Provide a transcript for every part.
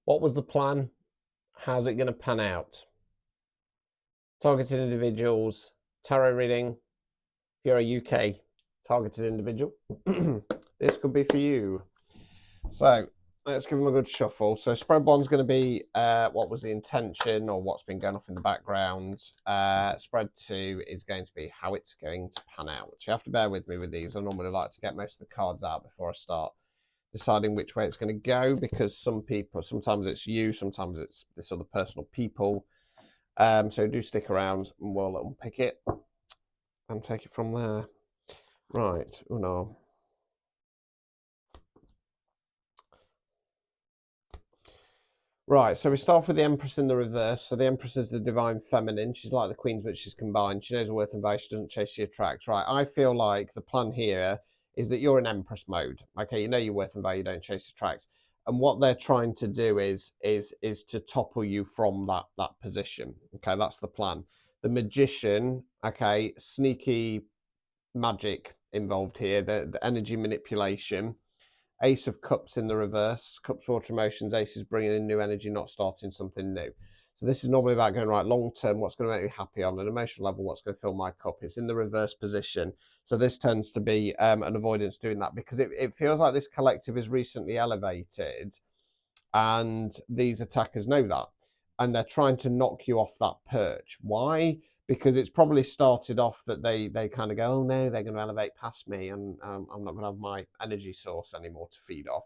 What was the plan? How's it going to pan out? Targeted individuals, tarot reading. If you're a UK targeted individual, this could be for you. So let's give them a good shuffle. So spread one's going to be what was the intention or what's been going off in the background. Spread two is going to be how it's going to pan out. So you have to bear with me with these. I normally like to get most of the cards out before I start deciding which way it's going to go, because sometimes it's you, sometimes it's this other person or people. So do stick around and we'll unpick it and take it from there. Right, Uno. Right, so we start off with the Empress in the reverse. So the Empress is the divine feminine. She's like the Queens, but she's combined. She knows her worth and value. She doesn't chase, she attracts. Right, I feel like the plan here is that you're in Empress mode. Okay, you know your worth and value, don't chase, attract. And what they're trying to do is to topple you from that position. Okay, that's the plan. The Magician, okay, sneaky magic involved here, the energy manipulation. Ace of Cups in the reverse. Cups, water, emotions. Ace is bringing in new energy, not starting something new. So this is normally about going, right, long term, what's going to make me happy on an emotional level, what's going to fill my cup. It's in the reverse position. So this tends to be an avoidance doing that, because it feels like this collective is recently elevated and these attackers know that. And they're trying to knock you off that perch. Why? Because it's probably started off that they kind of go, oh no, they're going to elevate past me and I'm not going to have my energy source anymore to feed off.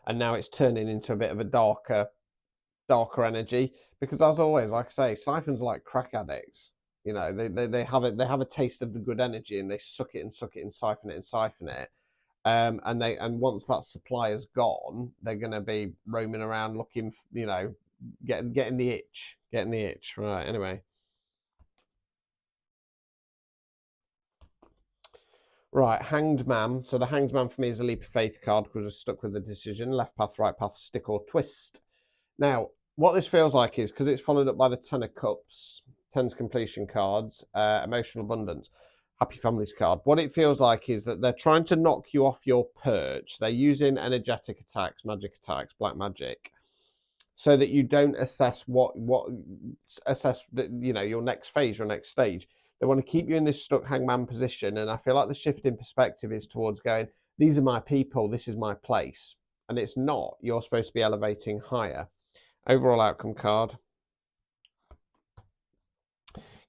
And now it's turning into a bit of a darker energy, because as always, like I say, siphons like crack addicts. You know, they have a taste of the good energy and they suck it and siphon it and siphon it. And once that supply is gone, they're going to be roaming around looking, you know, getting the itch. Right, anyway. Right, Hanged Man. So the Hanged Man for me is a leap of faith card because we're stuck with the decision. Left path, right path, stick or twist. Now, what this feels like is, because it's followed up by the Ten of Cups, Ten's completion cards, Emotional Abundance, Happy Families card. What it feels like is that they're trying to knock you off your perch. They're using energetic attacks, magic attacks, black magic, so that you don't assess assess that, you know, your next phase, your next stage. They want to keep you in this stuck hangman position, and I feel like the shift in perspective is towards going, these are my people, this is my place. And it's not. You're supposed to be elevating higher. Overall outcome card.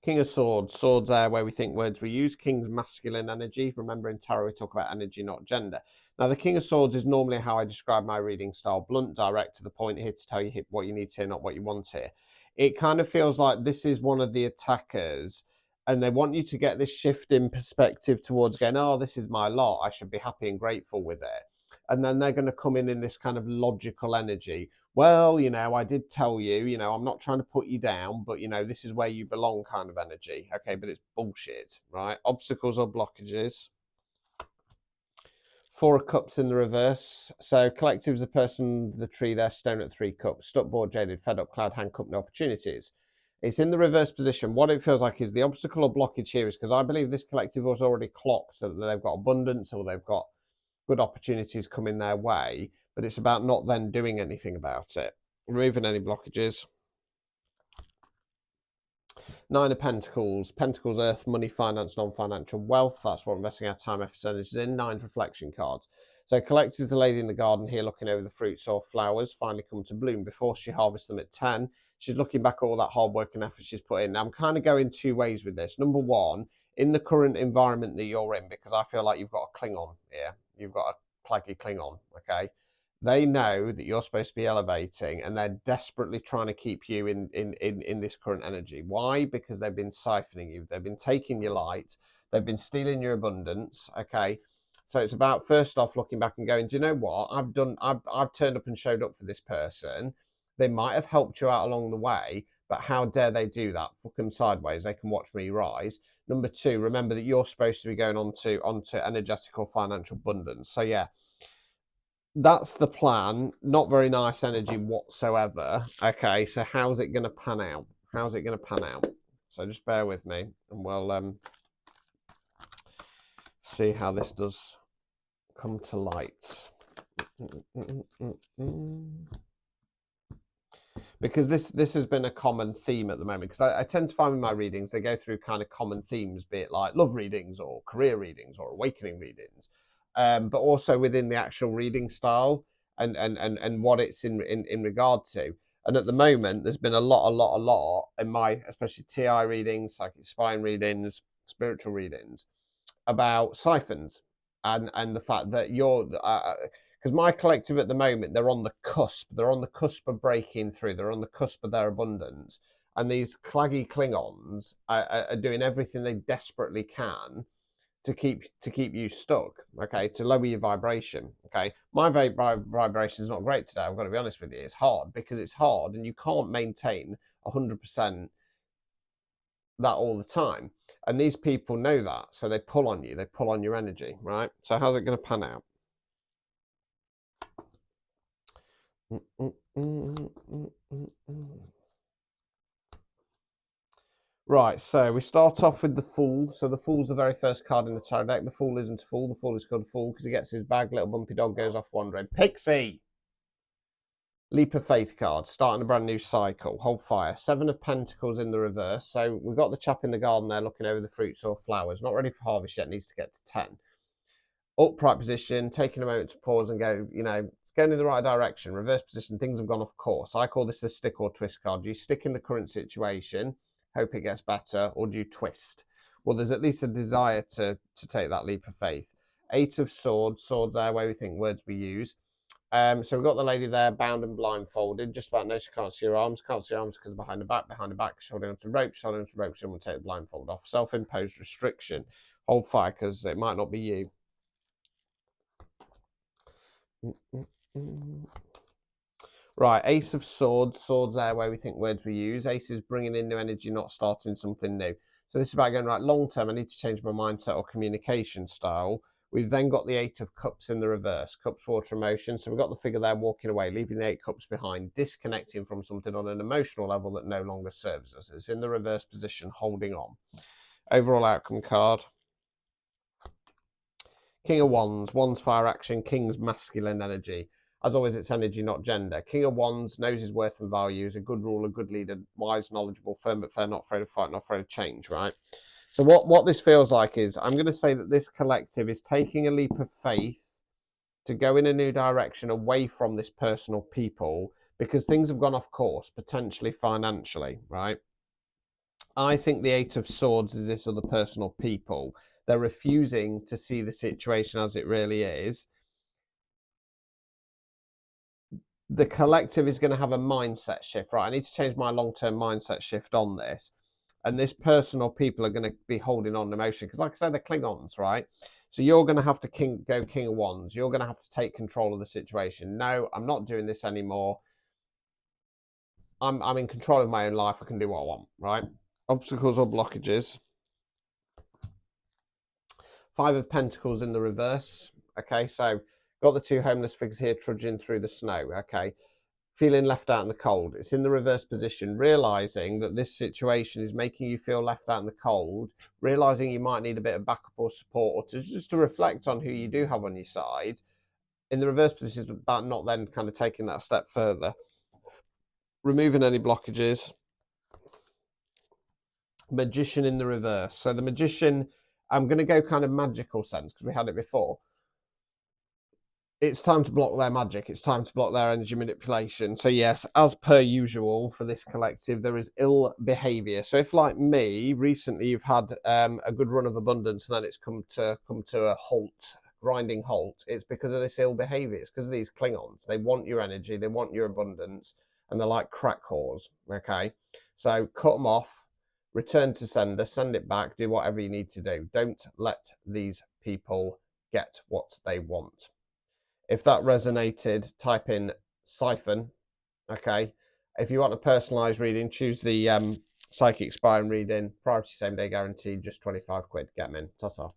King of Swords. Swords there where we think words we use. King's masculine energy. Remember, in tarot we talk about energy, not gender. Now, the King of Swords is normally how I describe my reading style. Blunt, direct, to the point, here to tell you what you need to hear, not what you want to hear. It kind of feels like this is one of the attackers, and they want you to get this shift in perspective towards going, oh, this is my lot, I should be happy and grateful with it. And then they're going to come in this kind of logical energy. Well, you know, I did tell you, you know, I'm not trying to put you down, but, you know, this is where you belong kind of energy. Okay, but it's bullshit, right? Obstacles or blockages. Four of Cups in the reverse. So collectives, the person, the tree there, stone at 3 cups. Stuck, bored, jaded, fed up, cloud, hand, cup, no opportunities. It's in the reverse position. What it feels like is the obstacle or blockage here is because I believe this collective was already clocked so that they've got abundance or they've got good opportunities coming their way, but it's about not then doing anything about it. Removing any blockages. Nine of Pentacles. Pentacles, earth, money, finance, non-financial wealth. That's what we're investing our time, effort, energies in. 9 reflection cards. So collective, the lady in the garden here looking over the fruits or flowers finally come to bloom before she harvests them at 10. She's looking back at all that hard work and effort she's put in. Now, I'm kind of going two ways with this. Number one, in the current environment that you're in, because I feel like you've got a Klingon here. You've got a claggy Klingon, okay? They know that you're supposed to be elevating, and they're desperately trying to keep you in this current energy. Why? Because they've been siphoning you. They've been taking your light. They've been stealing your abundance. Okay. So it's about, first off, looking back and going, do you know what? I've turned up and showed up for this person. They might have helped you out along the way, but how dare they do that? Fuck them sideways. They can watch me rise. Number two, remember that you're supposed to be going onto energetic or financial abundance. So yeah, that's the plan. Not very nice energy whatsoever. Okay, so how's it going to pan out? How's it going to pan out? So just bear with me and we'll see how this does come to light. because this has been a common theme at the moment. Because I tend to find with my readings, they go through kind of common themes, be it like love readings or career readings or awakening readings, but also within the actual reading style and what it's in regard to. And at the moment, there's been a lot in my, especially TI readings, psychic spine readings, spiritual readings, about siphons and the fact that you're because my collective at the moment, they're on the cusp of breaking through, they're on the cusp of their abundance, and these claggy Klingons are doing everything they desperately can to keep you stuck, okay, to lower your vibration. Okay, my vibration is not great today, I've got to be honest with you. It's hard because it's hard and you can't maintain 100% that all the time, and these people know that, so they pull on you, they pull on your energy, right? So how's it going to pan out? Right, so we start off with the Fool. So the Fool's the very first card in the tarot deck. The Fool isn't a fool. The Fool is called a Fool because he gets his bag, little bumpy dog goes off wandering. Pixie! Leap of Faith card, starting a brand new cycle. Hold fire. 7 of Pentacles in the reverse. So we've got the chap in the garden there looking over the fruits or flowers. Not ready for harvest yet, needs to get to 10. Upright position, taking a moment to pause and go, it's going in the right direction. Reverse position, things have gone off course. I call this a stick or twist card. Do you stick in the current situation, hope it gets better, or do you twist? Well, there's at least a desire to take that leap of faith. 8 of Swords, swords are where we think, words we use. So we've got the lady there, bound and blindfolded. Just about no, she can't see her arms. Can't see her arms because behind her back, she's holding onto ropes, someone take the blindfold off. Self-imposed restriction. Hold fire because it might not be you. Right, Ace of Swords, swords there where we think, words we use. Ace is bringing in new energy, not starting something new. So this is about going, right, long term, I need to change my mindset or communication style. We've then got the 8 of Cups in the reverse. Cups, water, emotion. So we've got the figure there walking away, leaving the 8 Cups behind, disconnecting from something on an emotional level that no longer serves us. It's in the reverse position, holding on. Overall outcome card. King of Wands, Wands fire action, King's masculine energy. As always, it's energy, not gender. King of Wands knows his worth and value, is a good ruler, good leader, wise, knowledgeable, firm but fair, not afraid of fight, not afraid of change, right? So what this feels like is, I'm going to say that this collective is taking a leap of faith to go in a new direction away from this personal people because things have gone off course, potentially financially, right? I think the 8 of Swords is this other personal people. They're refusing to see the situation as it really is. The collective is going to have a mindset shift, right? I need to change my long-term mindset shift on this. And this personal people are going to be holding on emotion. Because like I said, they're Klingons, right? So you're going to have to go King of Wands. You're going to have to take control of the situation. No, I'm not doing this anymore. I'm in control of my own life. I can do what I want, right? Obstacles or blockages. 5 of Pentacles in the reverse. Okay, so got the 2 homeless figures here trudging through the snow. Okay, feeling left out in the cold. It's in the reverse position, realizing that this situation is making you feel left out in the cold, realizing you might need a bit of backup or support, or just to reflect on who you do have on your side. In the reverse position, it's about not then kind of taking that step further. Removing any blockages. Magician in the reverse. So the Magician, I'm going to go kind of magical sense because we had it before. It's time to block their magic. It's time to block their energy manipulation. So yes, as per usual for this collective, there is ill behavior. So if, like me, recently you've had a good run of abundance and then it's come to a halt, grinding halt, it's because of this ill behavior. It's because of these Klingons. They want your energy. They want your abundance. And they're like crack whores, okay? So cut them off, return to sender, send it back, do whatever you need to do. Don't let these people get what they want. If that resonated, type in siphon, okay? If you want a personalised reading, choose the Psychic Spine reading, priority same day guaranteed, just 25 quid. Get them in. Ta-ta.